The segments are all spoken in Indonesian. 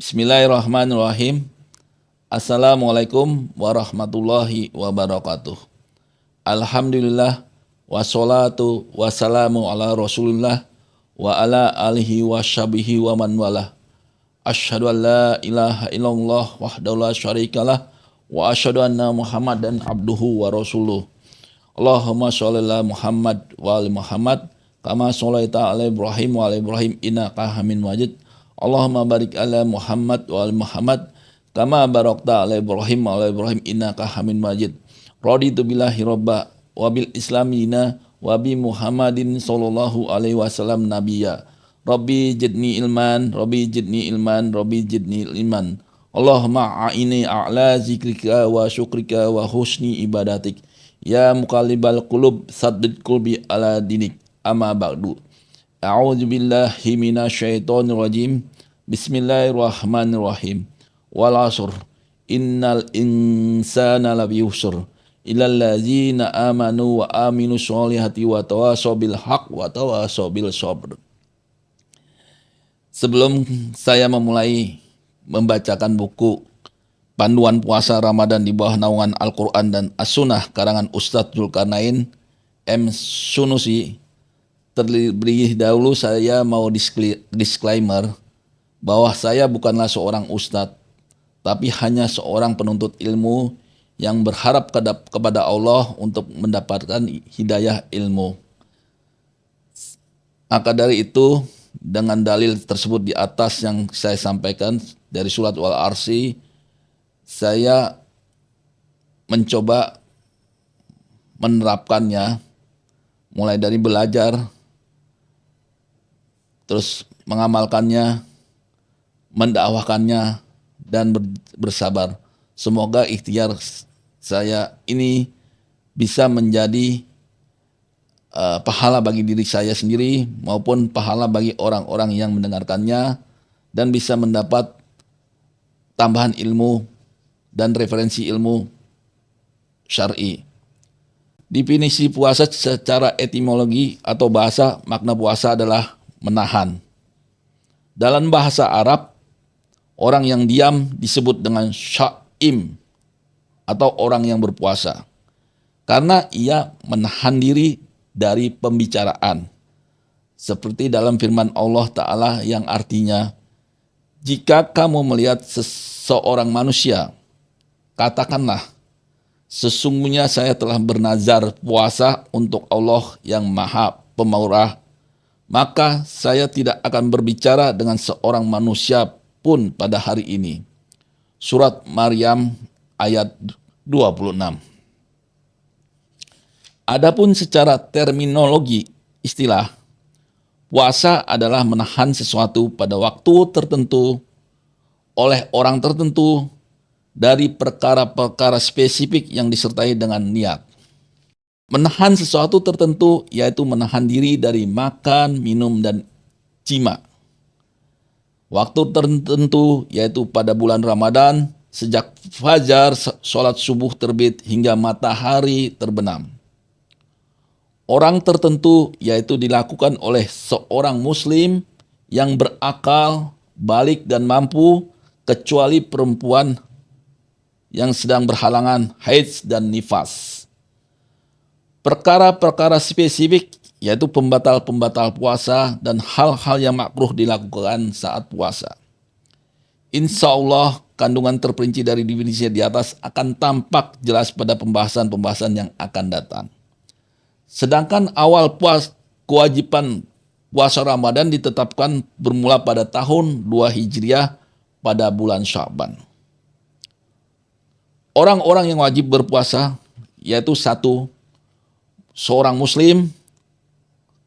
Bismillahirrahmanirrahim. Assalamualaikum warahmatullahi wabarakatuh. Alhamdulillah wassalatu wassalamu ala Rasulillah wa ala alihi washabihi wa man walah. Asyhadu an la ilaha illallah wahdahu la syarikalah wa asyhadu anna Muhammadan abduhu wa rasuluh. Allahumma sholli ala Muhammad wa ali Muhammad kama sholaita ala Ibrahim wa ala Ibrahim innaka Hamidum Majid. Allahumma barik ala Muhammad wa ali Muhammad kama barakta ala Ibrahim wa ala Ibrahim innaka Hamidum Majid. Raditu billahi robba wa bil islami dina wa bi Muhammadin sallallahu alaihi wasallam nabiyya. Rabbi jidni ilman, Rabbi jidni ilman, Rabbi jidni ilman. Allahumma a'ini a'la zikrika wa syukrika wa husni ibadatik. Ya muqallibal qulub saddid qulbi ala dinik. Amma ba'du. A'udzu billahi minasyaitonir rajim. Bismillahirrahmanirrahim. Wal 'ashr. Innal insana lafi khusr. Illal ladzina amanu wa aminus sholihati wa tawasaw bil haqq wa tawasaw bil sabr. Sebelum saya memulai membacakan buku Panduan Puasa Ramadan di bawah naungan Al-Quran dan As-Sunnah karangan Ustadz Zulkarnain M. Sunusi, terlebih dahulu saya mau disclaimer bahwa saya bukanlah seorang ustadz, tapi hanya seorang penuntut ilmu yang berharap kepada Allah untuk mendapatkan hidayah ilmu. Maka dari itu, dengan dalil tersebut di atas yang saya sampaikan dari surat Wal-Arsy, saya mencoba menerapkannya mulai dari belajar, terus mengamalkannya, mendakwahkannya, dan bersabar. Semoga ikhtiar saya ini bisa menjadi pahala bagi diri saya sendiri maupun pahala bagi orang-orang yang mendengarkannya dan bisa mendapat tambahan ilmu dan referensi ilmu syar'i. Definisi puasa secara etimologi atau bahasa, makna puasa adalah menahan. Dalam bahasa Arab, orang yang diam disebut dengan sya'im atau orang yang berpuasa karena ia menahan diri dari pembicaraan. Seperti dalam firman Allah Ta'ala yang artinya, jika kamu melihat seseorang manusia, katakanlah, sesungguhnya saya telah bernazar puasa untuk Allah yang Maha Pemurah, maka saya tidak akan berbicara dengan seorang manusia pun pada hari ini. Surat Maryam ayat 26. Adapun secara terminologi istilah, puasa adalah menahan sesuatu pada waktu tertentu oleh orang tertentu dari perkara-perkara spesifik yang disertai dengan niat. Menahan sesuatu tertentu yaitu menahan diri dari makan, minum, dan jima. Waktu tertentu yaitu pada bulan Ramadan sejak fajar sholat subuh terbit hingga matahari terbenam. Orang tertentu yaitu dilakukan oleh seorang muslim yang berakal, balik dan mampu kecuali perempuan yang sedang berhalangan haid dan nifas. Perkara-perkara spesifik yaitu pembatal-pembatal puasa dan hal-hal yang makruh dilakukan saat puasa. Insya Allah kandungan terperinci dari definisi di atas akan tampak jelas pada pembahasan-pembahasan yang akan datang. Sedangkan awal kewajiban puasa Ramadan ditetapkan bermula pada tahun 2 Hijriah pada bulan Sya'ban. Orang-orang yang wajib berpuasa yaitu satu, seorang muslim,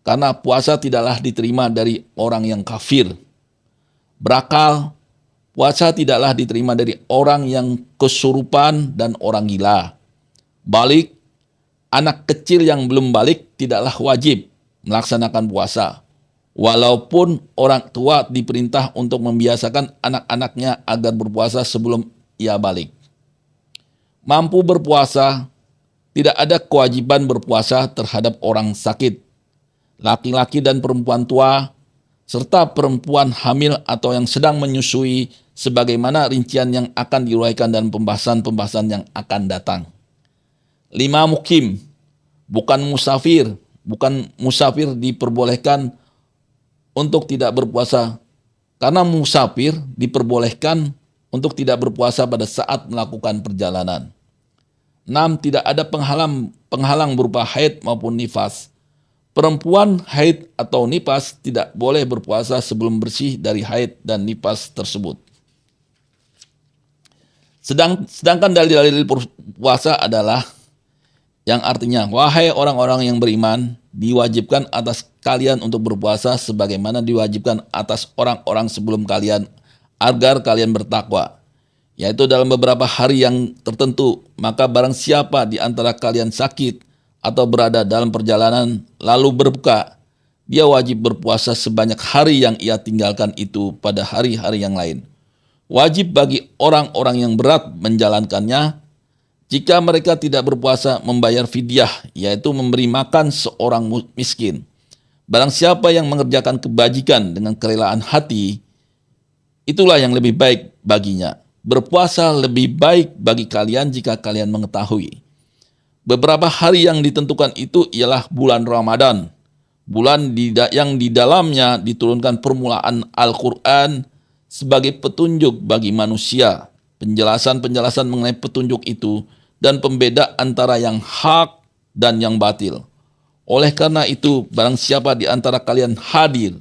karena puasa tidaklah diterima dari orang yang kafir. Berakal, puasa tidaklah diterima dari orang yang kesurupan dan orang gila. Balik, anak kecil yang belum balik tidaklah wajib melaksanakan puasa, walaupun orang tua diperintah untuk membiasakan anak-anaknya agar berpuasa sebelum ia balik. Mampu berpuasa, tidak ada kewajiban berpuasa terhadap orang sakit, laki-laki dan perempuan tua, serta perempuan hamil atau yang sedang menyusui sebagaimana rincian yang akan diuraikan dalam pembahasan-pembahasan yang akan datang. 5. Mukim, bukan musafir. Bukan musafir diperbolehkan untuk tidak berpuasa, karena musafir diperbolehkan untuk tidak berpuasa pada saat melakukan perjalanan. 6. Tidak ada penghalang berupa haid maupun nifas. Perempuan haid atau nifas tidak boleh berpuasa sebelum bersih dari haid dan nifas tersebut. Sedangkan dalil-dalil puasa adalah yang artinya, wahai orang-orang yang beriman, diwajibkan atas kalian untuk berpuasa sebagaimana diwajibkan atas orang-orang sebelum kalian agar kalian bertakwa, yaitu dalam beberapa hari yang tertentu. Maka barang siapa di antara kalian sakit atau berada dalam perjalanan lalu berbuka, dia wajib berpuasa sebanyak hari yang ia tinggalkan itu pada hari-hari yang lain. Wajib bagi orang-orang yang berat menjalankannya, jika mereka tidak berpuasa, membayar fidyah, yaitu memberi makan seorang miskin. Barang siapa yang mengerjakan kebajikan dengan kerelaan hati, itulah yang lebih baik baginya. Berpuasa lebih baik bagi kalian jika kalian mengetahui. Beberapa hari yang ditentukan itu ialah bulan Ramadan, bulan yang di dalamnya diturunkan permulaan Al-Quran sebagai petunjuk bagi manusia. Penjelasan-penjelasan mengenai petunjuk itu dan pembeda antara yang hak dan yang batil. Oleh karena itu, barang siapa di antara kalian hadir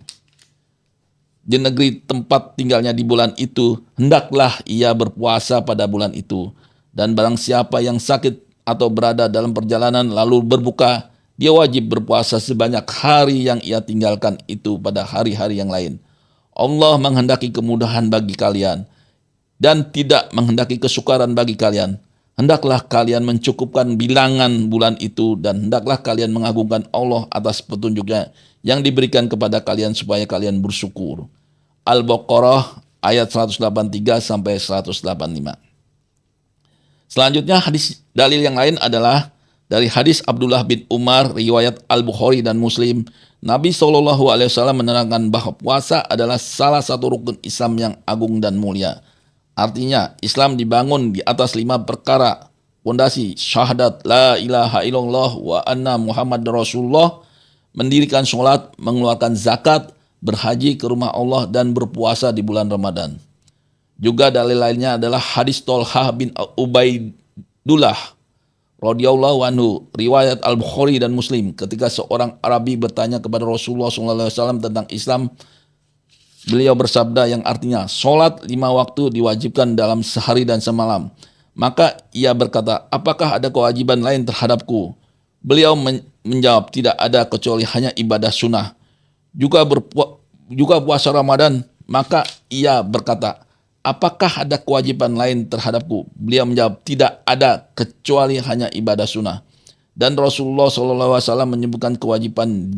di negeri tempat tinggalnya di bulan itu, hendaklah ia berpuasa pada bulan itu. Dan barang siapa yang sakit atau berada dalam perjalanan lalu berbuka, dia wajib berpuasa sebanyak hari yang ia tinggalkan itu pada hari-hari yang lain. Allah menghendaki kemudahan bagi kalian dan tidak menghendaki kesukaran bagi kalian. Hendaklah kalian mencukupkan bilangan bulan itu dan hendaklah kalian mengagungkan Allah atas petunjuknya yang diberikan kepada kalian supaya kalian bersyukur. Al-Baqarah ayat 183 sampai 185. Selanjutnya dalil yang lain adalah dari hadis Abdullah bin Umar riwayat Al-Bukhari dan Muslim. Nabi SAW menerangkan bahwa puasa adalah salah satu rukun Islam yang agung dan mulia. Artinya, Islam dibangun di atas 5 perkara. Pondasi syahadat la ilaha illallah wa anna Muhammad Rasulullah, mendirikan sholat, mengeluarkan zakat, berhaji ke rumah Allah, dan berpuasa di bulan Ramadan. Juga dalil lainnya adalah hadis Tolhah bin Ubaidullah radhiyallahu anhu, riwayat Al-Bukhari dan Muslim, ketika seorang Arabi bertanya kepada Rasulullah SAW tentang Islam. Beliau bersabda yang artinya, sholat 5 waktu diwajibkan dalam sehari dan semalam. Maka ia berkata, apakah ada kewajiban lain terhadapku? Beliau menjawab, tidak ada kecuali hanya ibadah sunnah. Juga puasa Ramadan. Maka ia berkata, apakah ada kewajiban lain terhadapku? Beliau menjawab, tidak ada kecuali hanya ibadah sunnah. Dan Rasulullah SAW menyebutkan kewajiban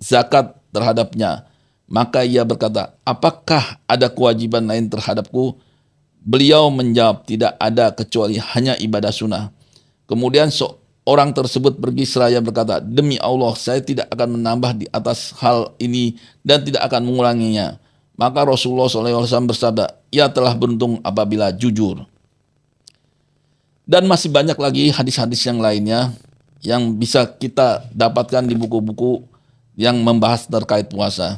zakat terhadapnya. Maka ia berkata, apakah ada kewajiban lain terhadapku? Beliau menjawab, tidak ada kecuali hanya ibadah sunnah. Kemudian seorang tersebut pergi seraya berkata, demi Allah, saya tidak akan menambah di atas hal ini dan tidak akan mengulanginya. Maka Rasulullah SAW bersabda, ia telah beruntung apabila jujur. Dan masih banyak lagi hadis-hadis yang lainnya yang bisa kita dapatkan di buku-buku yang membahas terkait puasa.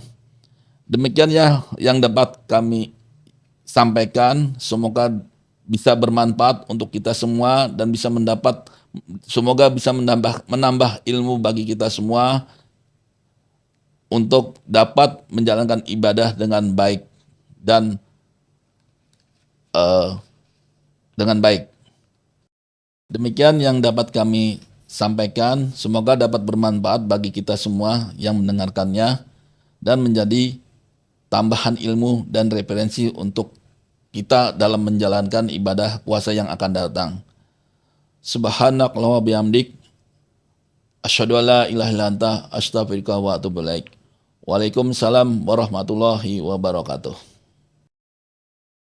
Demikian ya yang dapat kami sampaikan. Semoga bisa bermanfaat untuk kita semua dan semoga bisa menambah ilmu bagi kita semua untuk dapat menjalankan ibadah dengan baik dan dengan baik. Demikian yang dapat kami sampaikan. Semoga dapat bermanfaat bagi kita semua yang mendengarkannya dan menjadi tambahan ilmu dan referensi untuk kita dalam menjalankan ibadah puasa yang akan datang. Subhanakallahumma bihamdik, asyhadu an la ilaha illa anta, astaghfiruka wa atubu ilaik. Waalaikumsalam warahmatullahi wabarakatuh.